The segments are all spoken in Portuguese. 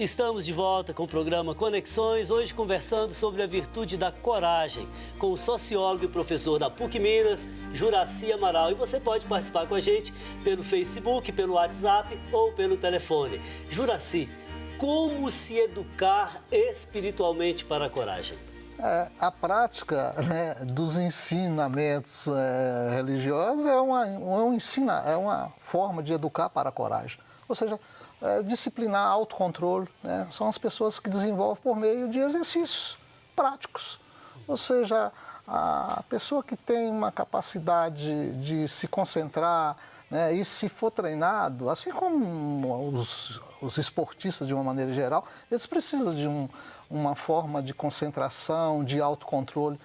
Estamos de volta com o programa Conexões, hoje conversando sobre a virtude da coragem, com o sociólogo e professor da PUC Minas, Juracy Amaral. E você pode participar com a gente pelo Facebook, pelo WhatsApp ou pelo telefone. Juracy, como se educar espiritualmente para a coragem? A prática, né, dos ensinamentos religiosos é uma forma de educar para a coragem. Ou seja, disciplinar, autocontrole, né, são as pessoas que desenvolvem por meio de exercícios práticos. Ou seja, a pessoa que tem uma capacidade de se concentrar, né, e se for treinado, assim como os esportistas de uma maneira geral, eles precisam de uma forma de concentração, de autocontrole.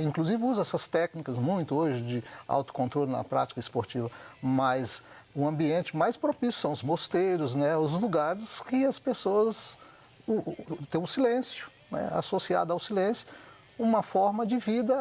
Inclusive usa essas técnicas muito hoje de autocontrole na prática esportiva, mas o ambiente mais propício são os mosteiros, né, os lugares que as pessoas têm o silêncio, né, associado ao silêncio, uma forma de vida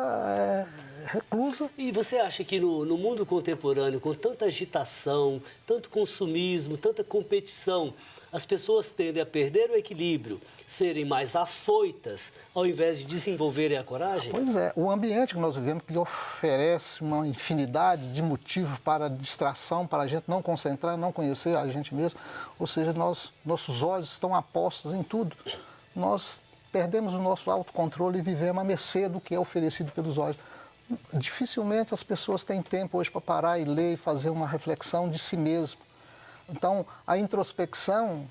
reclusa. E você acha que no mundo contemporâneo, com tanta agitação, tanto consumismo, tanta competição, as pessoas tendem a perder o equilíbrio, serem mais afoitas, ao invés de desenvolverem a coragem? Pois é, o ambiente que nós vivemos que oferece uma infinidade de motivos para distração, para a gente não concentrar, não conhecer a gente mesmo, ou seja, nossos olhos estão apostos em tudo. Nós perdemos o nosso autocontrole e vivemos à mercê do que é oferecido pelos olhos. Dificilmente as pessoas têm tempo hoje para parar e ler e fazer uma reflexão de si mesmo. Então, a introspecção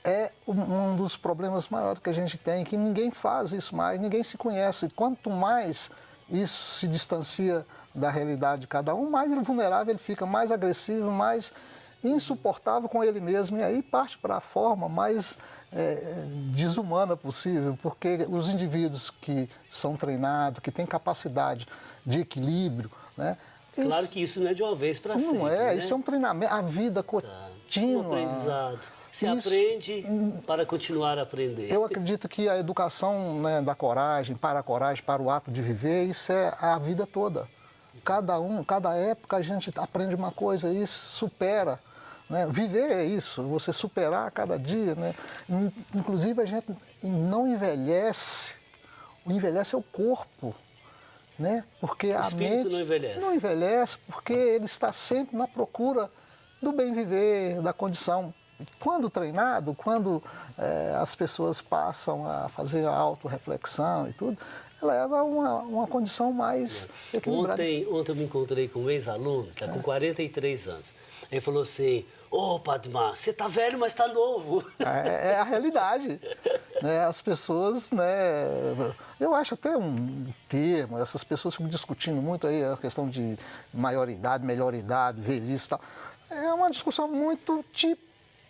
é um dos problemas maiores que a gente tem, que ninguém faz isso mais, ninguém se conhece. Quanto mais isso se distancia da realidade de cada um, mais vulnerável ele fica, mais agressivo, mais insuportável com ele mesmo. E aí parte para a forma mais desumana possível, porque os indivíduos que são treinados, que têm capacidade de equilíbrio, né? Claro que isso não é de uma vez para sempre. Não é, né? Isso é um treinamento, a vida contínua. Um aprendizado. Se aprende para continuar a aprender. Eu acredito que a educação, né, da coragem, para o ato de viver, isso é a vida toda. Cada época a gente aprende uma coisa e isso supera. Né? Viver é isso, você superar a cada dia. Né? Inclusive a gente não envelhece, o envelhece é o corpo. Né? Porque o a espírito mente não envelhece. Não envelhece porque ele está sempre na procura do bem viver, da condição. Quando treinado, quando as pessoas passam a fazer a autorreflexão e tudo, leva a uma condição mais equilibrada. Ontem eu me encontrei com um ex-aluno, que está com 43 anos. Ele falou assim: ô Padma, você está velho, mas está novo. É a realidade. Né? As pessoas, né, eu acho até um termo, essas pessoas ficam discutindo muito aí a questão de maioridade, melhor idade, velhice e tal. É uma discussão muito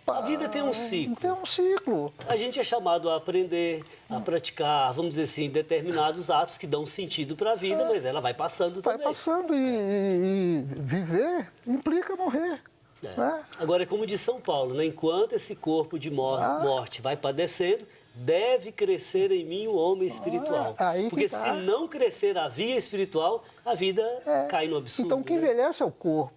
A vida tem um ciclo. Tem um ciclo. A gente é chamado a aprender, a praticar, vamos dizer assim, determinados atos que dão sentido para a vida, mas ela vai passando também. Vai passando e viver implica morrer. Né? Agora, como diz São Paulo, né? Enquanto esse corpo de morte vai padecendo, deve crescer em mim o homem espiritual. Porque se não crescer a via espiritual, a vida cai no absurdo. Então, o que envelhece é o corpo.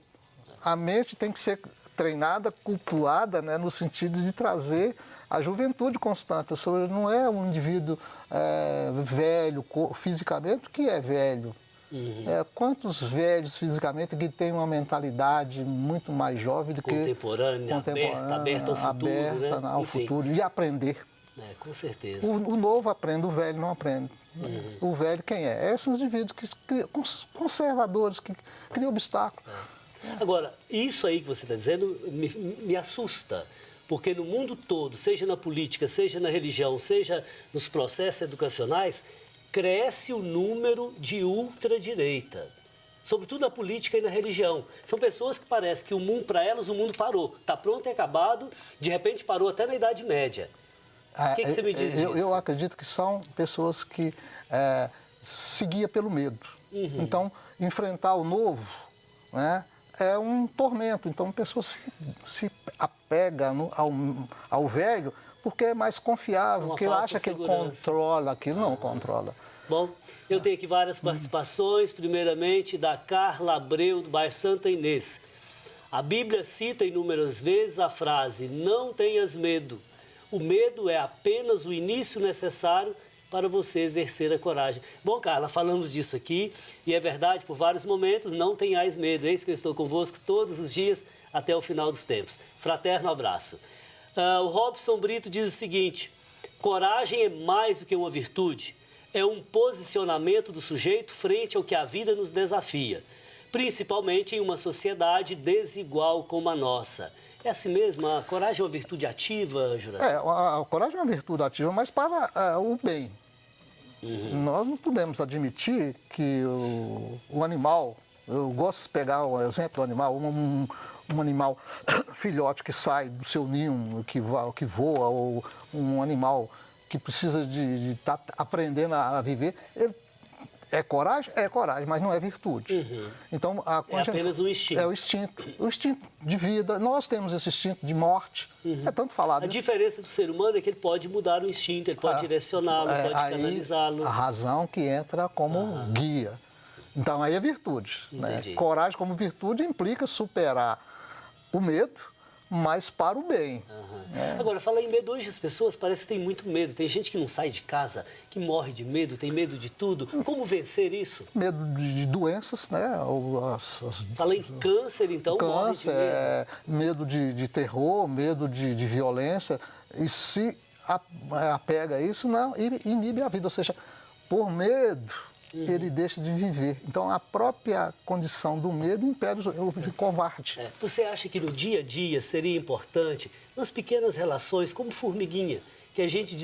A mente tem que ser treinada, cultuada, né, no sentido de trazer a juventude constante. Não é um indivíduo velho fisicamente que é velho. Quantos velhos fisicamente que têm uma mentalidade muito mais jovem do que... Contemporânea, aberta ao futuro, aberta, né? ao futuro, e aprender. Com certeza. O novo aprende, o velho não aprende. O velho quem é? Esses indivíduos conservadores, que criam obstáculos. Agora, isso aí que você está dizendo me assusta, porque no mundo todo, seja na política, seja na religião, seja nos processos educacionais, cresce o número de ultradireita, sobretudo na política e na religião. São pessoas que parece que para elas o mundo parou, está pronto e acabado, de repente parou até na Idade Média. O que você me diz disso? Eu acredito que são pessoas que se guiam pelo medo. Então, enfrentar o novo, né, é um tormento. Então, a pessoa se apega ao velho porque é mais confiável, porque ela acha que ele controla aquilo, não controla. Bom, eu tenho aqui várias participações, primeiramente da Carla Abreu, do bairro Santa Inês. A Bíblia cita inúmeras vezes a frase: não tenhas medo. o medo é apenas o início necessário para você exercer a coragem. Bom, Carla, falamos disso aqui e é verdade, por vários momentos, não tenhais medo. É isso que eu estou convosco todos os dias até o final dos tempos. Fraterno abraço. O Robson Brito diz o seguinte: coragem é mais do que uma virtude, é um posicionamento do sujeito frente ao que a vida nos desafia, principalmente em uma sociedade desigual como a nossa. É assim mesmo? A coragem é uma virtude ativa, Juraci? A coragem é uma virtude ativa, mas para o bem. Nós não podemos admitir que o animal, eu gosto de pegar o exemplo do animal, um animal filhote que sai do seu ninho, que voa, ou um animal que precisa de estar aprendendo a viver, é coragem? É coragem, mas não é virtude. Então, é apenas um instinto. É o instinto de vida. Nós temos esse instinto de morte. É tanto falado. A diferença do ser humano é que ele pode mudar o instinto, ele pode direcioná-lo, pode canalizá-lo. A razão que entra como guia. Então, aí é virtude. Né? Coragem como virtude implica superar o medo, mas para o bem. Agora, falar em medo, hoje as pessoas parecem que têm muito medo. Tem gente que não sai de casa, que morre de medo, tem medo de tudo. Como vencer isso? Medo de doenças, né? Fala em câncer, então, morre de medo. Medo de terror, medo de violência. E se apega a isso, não, inibe a vida. Ou seja, por medo, ele deixa de viver. Então, a própria condição do medo impede o covarde. Você acha que no dia a dia seria importante, nas pequenas relações, como formiguinha, que a gente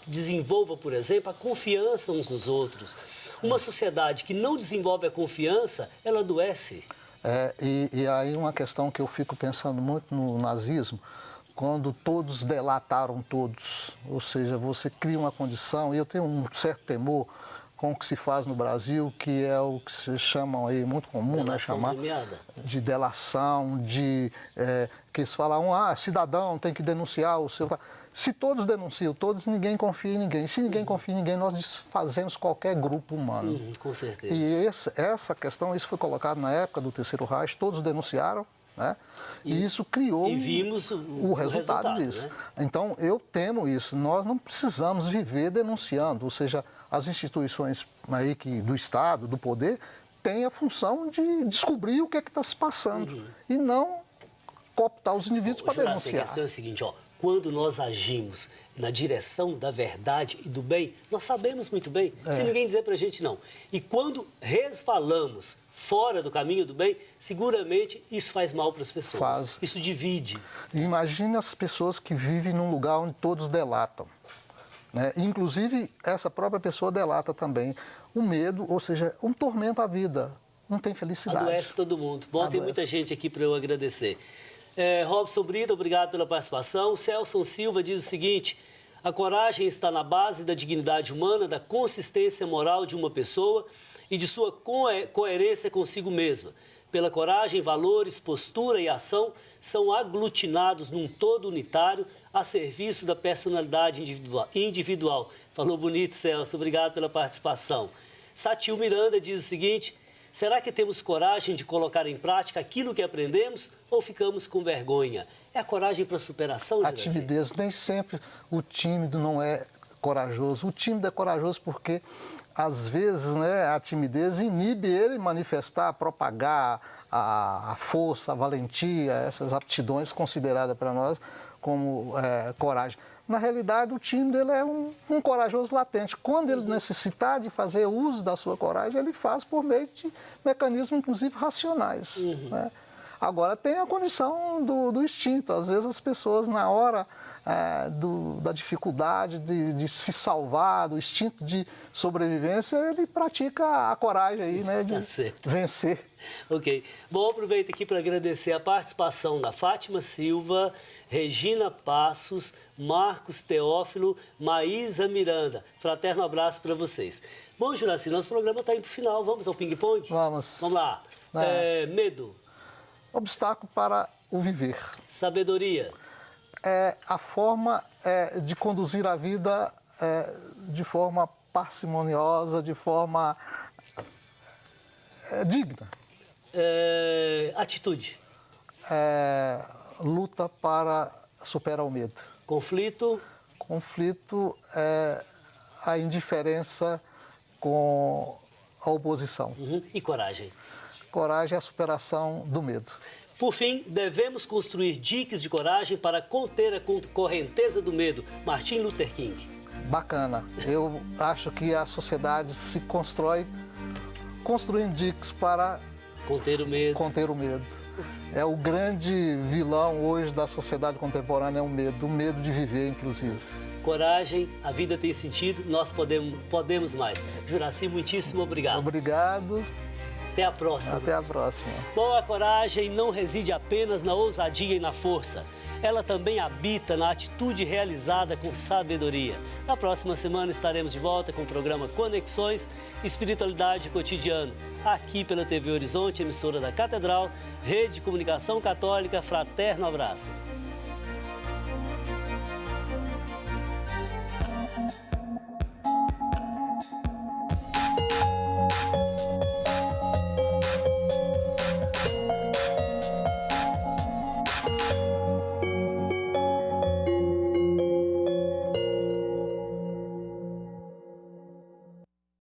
desenvolva, por exemplo, a confiança uns nos outros? Uma sociedade que não desenvolve a confiança, ela adoece. E aí uma questão que eu fico pensando muito no nazismo, quando todos delataram todos. Ou seja, você cria uma condição, e eu tenho um certo temor com o que se faz no Brasil, que é o que se chamam aí, muito comum, né, chamar de delação, que eles falam, cidadão tem que denunciar o seu... Se todos denunciam todos, ninguém confia em ninguém. Se ninguém confia em ninguém, nós desfazemos qualquer grupo humano. Com certeza. E essa questão, isso foi colocado na época do Terceiro Reich, todos denunciaram, né? E isso criou vimos o resultado disso. Né? Então, eu temo isso. Nós não precisamos viver denunciando, ou seja, as instituições aí do Estado, do poder, têm a função de descobrir o que é que está se passando e não cooptar os indivíduos para denunciar. É o seguinte, quando nós agimos na direção da verdade e do bem, nós sabemos muito bem, se ninguém dizer para a gente não. E quando resvalamos fora do caminho do bem, seguramente isso faz mal para as pessoas. Isso divide. Imagine as pessoas que vivem num lugar onde todos delatam. Né? Inclusive, essa própria pessoa delata também o medo, ou seja, um tormento à vida. Não tem felicidade. Adoece todo mundo. Bom, tem muita gente aqui para eu agradecer. Robson Brito, obrigado pela participação. Celson Silva diz o seguinte: a coragem está na base da dignidade humana, da consistência moral de uma pessoa e de sua coerência consigo mesma. Pela coragem, valores, postura e ação são aglutinados num todo unitário a serviço da personalidade individual. Falou bonito, Celso. Obrigado pela participação. Satil Miranda diz o seguinte: será que temos coragem de colocar em prática aquilo que aprendemos ou ficamos com vergonha? É a coragem para a superação, a timidez. Nem sempre o tímido não é corajoso. O tímido é corajoso porque, às vezes, né, a timidez inibe ele manifestar, propagar a força, a valentia, essas aptidões consideradas para nós como coragem. Na realidade, o tímido ele é um corajoso latente. Quando ele necessitar de fazer uso da sua coragem, ele faz por meio de mecanismos, inclusive, racionais. Né? Agora, tem a condição do instinto. Às vezes, as pessoas, na hora da dificuldade de se salvar, do instinto de sobrevivência, ele pratica a coragem aí, né, de vencer. Ok. Bom, aproveito aqui para agradecer a participação da Fátima Silva, Regina Passos, Marcos Teófilo, Maísa Miranda. Fraterno abraço para vocês. Bom, Juraci, nosso programa está indo para o final. Vamos ao ping-pong? Vamos. Vamos lá. Medo. Obstáculo para o viver. Sabedoria. É a forma de conduzir a vida de forma parcimoniosa, de forma digna. Atitude. Luta para superar o medo. Conflito. conflito é a indiferença com a oposição. E coragem? Coragem é a superação do medo. Por fim, devemos construir diques de coragem para conter a correnteza do medo. Martin Luther King. Bacana. Eu acho que a sociedade se constrói construindo diques para Conter o medo. conter o medo. É o grande vilão hoje da sociedade contemporânea, é o medo de viver, inclusive. Coragem, a vida tem sentido, nós podemos mais. Juraci, muitíssimo obrigado. Obrigado. Até a próxima. Até a próxima. Bom, a coragem não reside apenas na ousadia e na força. Ela também habita na atitude realizada com sabedoria. Na próxima semana estaremos de volta com o programa Conexões Espiritualidade Cotidiano, aqui pela TV Horizonte, emissora da Catedral, Rede de Comunicação Católica. Fraterno abraço.